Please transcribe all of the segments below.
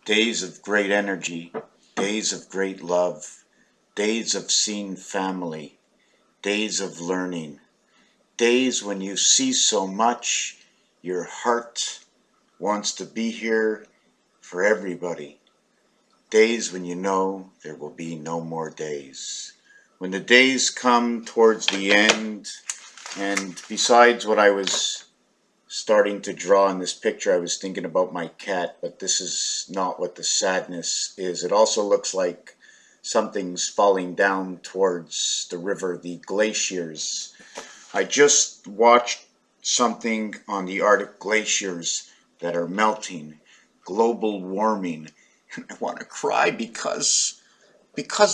Days of great energy, days of great love, days of seeing family, days of learning, days when you see so much, your heart wants to be here for everybody. Days when you know there will be no more days. When the days come towards the end, and besides what I was starting to draw in this picture, I was thinking about my cat, but this is not what the sadness is. It also looks like something's falling down towards the river, the glaciers. I just watched something on the Arctic glaciers that are melting, global warming, and I want to cry because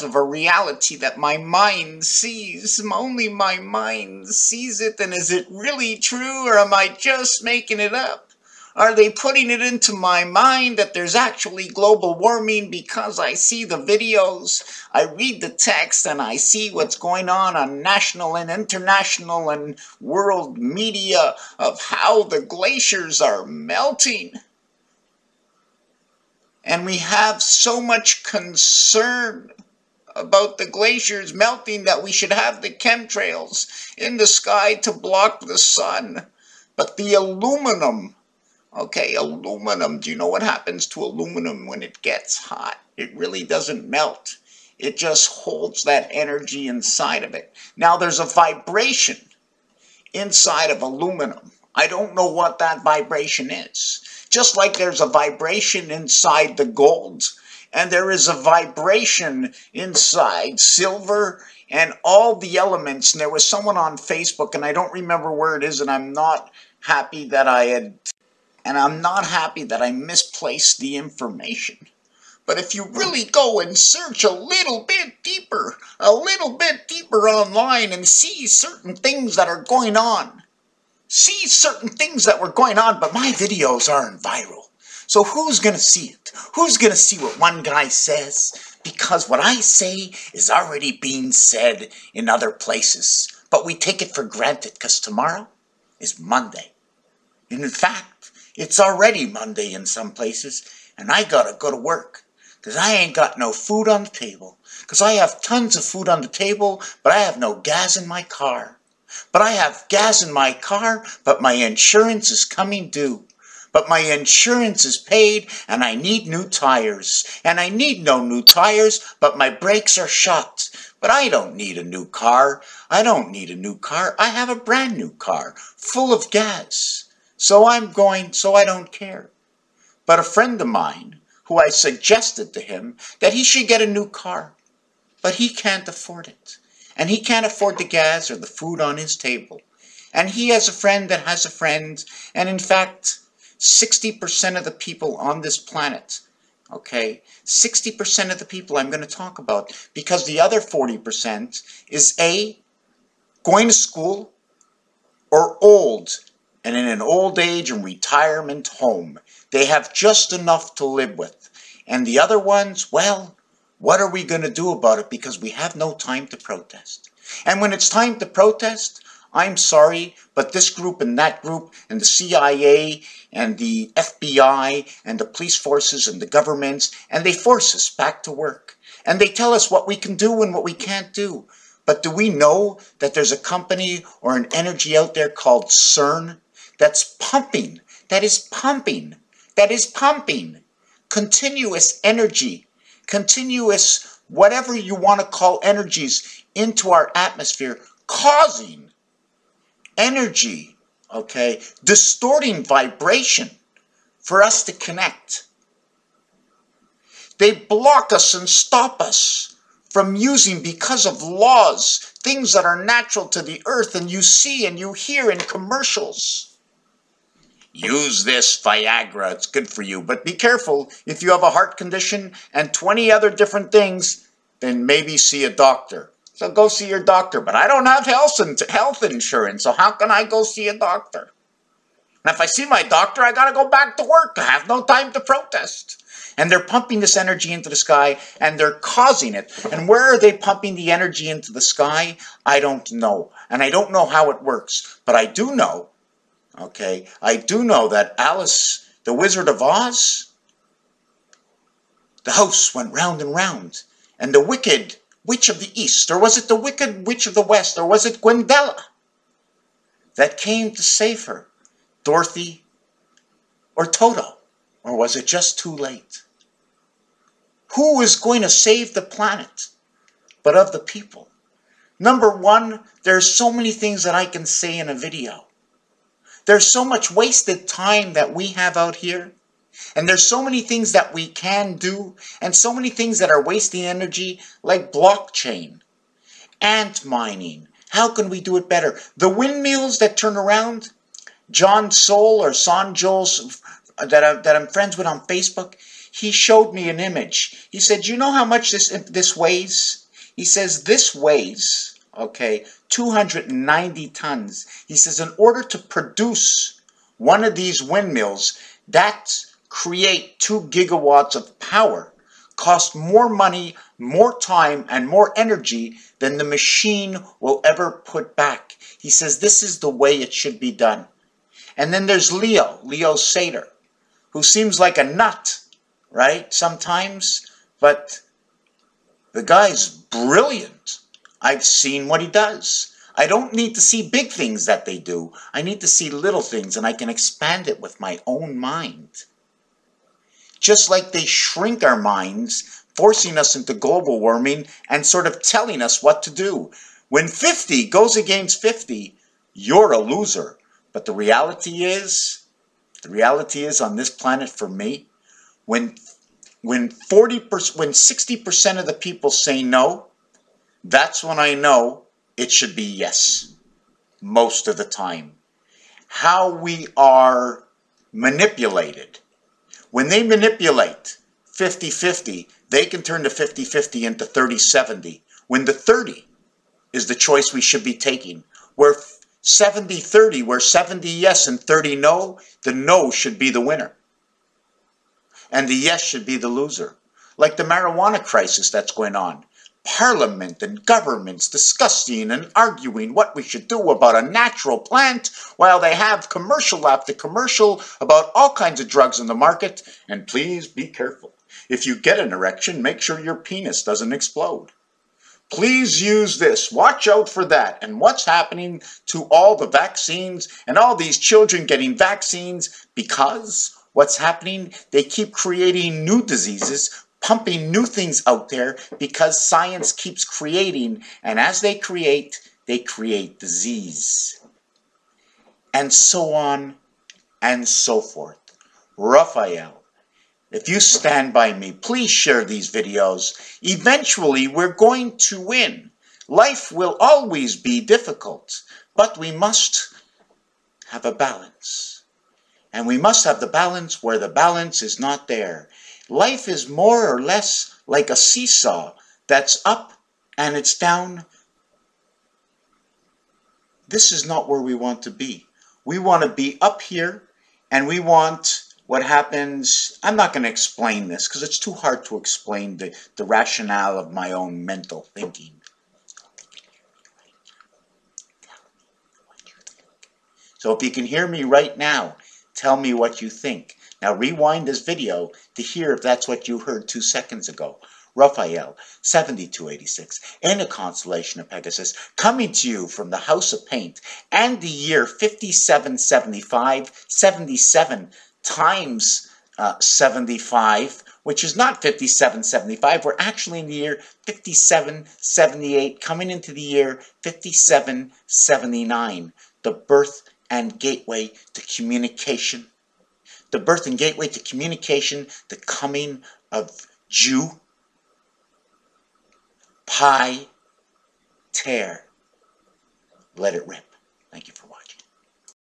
of a reality that my mind sees. Only my mind sees it, and is it really true, or am I just making it up? Are they putting it into my mind that there's actually global warming because I see the videos, I read the text, and I see what's going on national and international and world media of how the glaciers are melting? And we have so much concern about the glaciers melting that we should have the chemtrails in the sky to block the sun. But the aluminum, aluminum, do you know what happens to aluminum when it gets hot? It really doesn't melt. It just holds that energy inside of it. Now there's a vibration inside of aluminum. I don't know what that vibration is. Just like there's a vibration inside the gold, and there is a vibration inside silver and all the elements. And there was someone on Facebook, and I don't remember where it is, and I'm not happy that I misplaced the information. But if you really go and search a little bit deeper online and see certain things that are going on, but my videos aren't viral. So who's going to see it? Who's going to see what one guy says? Because what I say is already being said in other places. But we take it for granted because tomorrow is Monday. And in fact, it's already Monday in some places, and I gotta go to work because I ain't got no food on the table. Because I have tons of food on the table, but I have no gas in my car. But I have gas in my car, but my insurance is coming due. But my insurance is paid, and I need new tires. And I need no new tires, but my brakes are shot. But I don't need a new car. I don't need a new car. I have a brand new car, full of gas. So I don't care. But a friend of mine, who I suggested to him that he should get a new car, but he can't afford it. And he can't afford the gas or the food on his table. And he has a friend that has a friend, and in fact, 60% of the people on this planet, 60% of the people I'm going to talk about, because the other 40% is A, going to school, or old, and in an old age and retirement home. They have just enough to live with. And the other ones, well, what are we going to do about it? Because we have no time to protest. And when it's time to protest, I'm sorry, but this group and that group and the CIA and the FBI and the police forces and the governments, and they force us back to work. And they tell us what we can do and what we can't do. But do we know that there's a company or an energy out there called CERN that's pumping, that is pumping continuous energy, continuous whatever you want to call energies into our atmosphere, causing energy, distorting vibration for us to connect. They block us and stop us from using, because of laws, things that are natural to the earth, and you see and you hear in commercials. Use this Viagra, it's good for you, but be careful. If you have a heart condition and 20 other different things, then maybe see a doctor. So go see your doctor, but I don't have health insurance, so how can I go see a doctor? And if I see my doctor, I gotta go back to work. I have no time to protest. And they're pumping this energy into the sky, and they're causing it. And where are they pumping the energy into the sky? I don't know. And I don't know how it works. But I do know, I do know that Alice, the Wizard of Oz, The house went round and round, and the wicked witch of the east, or was it the wicked witch of the west, or was it Gwendella that came to save her? Dorothy or Toto? Or was it just too late? Who is going to save the planet but of the people? Number one, there's so many things that I can say in a video. There's so much wasted time that we have out here. And there's so many things that we can do, and so many things that are wasting energy, like blockchain, ant mining. How can we do it better? The windmills that turn around, John Soul or Son Joel's that I'm friends with on Facebook, he showed me an image. He said, you know how much this weighs? He says, this weighs, okay, 290 tons. He says, in order to produce one of these windmills, that create 2 gigawatts of power, cost more money, more time, and more energy than the machine will ever put back. He says, this is the way it should be done. And then there's Leo Sater, who seems like a nut, right, sometimes, but the guy's brilliant. I've seen what he does. I don't need to see big things that they do. I need to see little things, and I can expand it with my own mind. Just like they shrink our minds, forcing us into global warming and sort of telling us what to do. When 50 goes against 50, you're a loser. But the reality is on this planet for me, when 60% of the people say no, that's when I know it should be yes, most of the time. How we are manipulated. When they manipulate 50-50, they can turn the 50-50 into 30-70, when the 30 is the choice we should be taking. Where 70-30, where 70 yes and 30 no, the no should be the winner. And the yes should be the loser. Like the marijuana crisis that's going on. Parliament and governments discussing and arguing what we should do about a natural plant, while they have commercial after commercial about all kinds of drugs in the market. And please be careful. If you get an erection, make sure your penis doesn't explode. Please use this. Watch out for that. And what's happening to all the vaccines and all these children getting vaccines? Because what's happening, they keep creating new diseases, pumping new things out there, because science keeps creating, and as they create disease. And so on and so forth. Raphael, if you stand by me, please share these videos. Eventually, we're going to win. Life will always be difficult, but we must have a balance. And we must have the balance where the balance is not there. Life is more or less like a seesaw that's up and it's down. This is not where we want to be. We want to be up here, and we want what happens. I'm not going to explain this because it's too hard to explain the rationale of my own mental thinking. So if you can hear me right now, tell me what you think. Now rewind this video to hear if that's what you heard 2 seconds ago. Raphael, 7286, in the constellation of Pegasus, coming to you from the House of Paint, and the year 5775, 77 times 75, which is not 5775. We're actually in the year 5778, coming into the year 5779, the birth and gateway to communication. The birth and gateway to communication, the coming of Jew, Pi, Tear. Let it rip. Thank you for watching.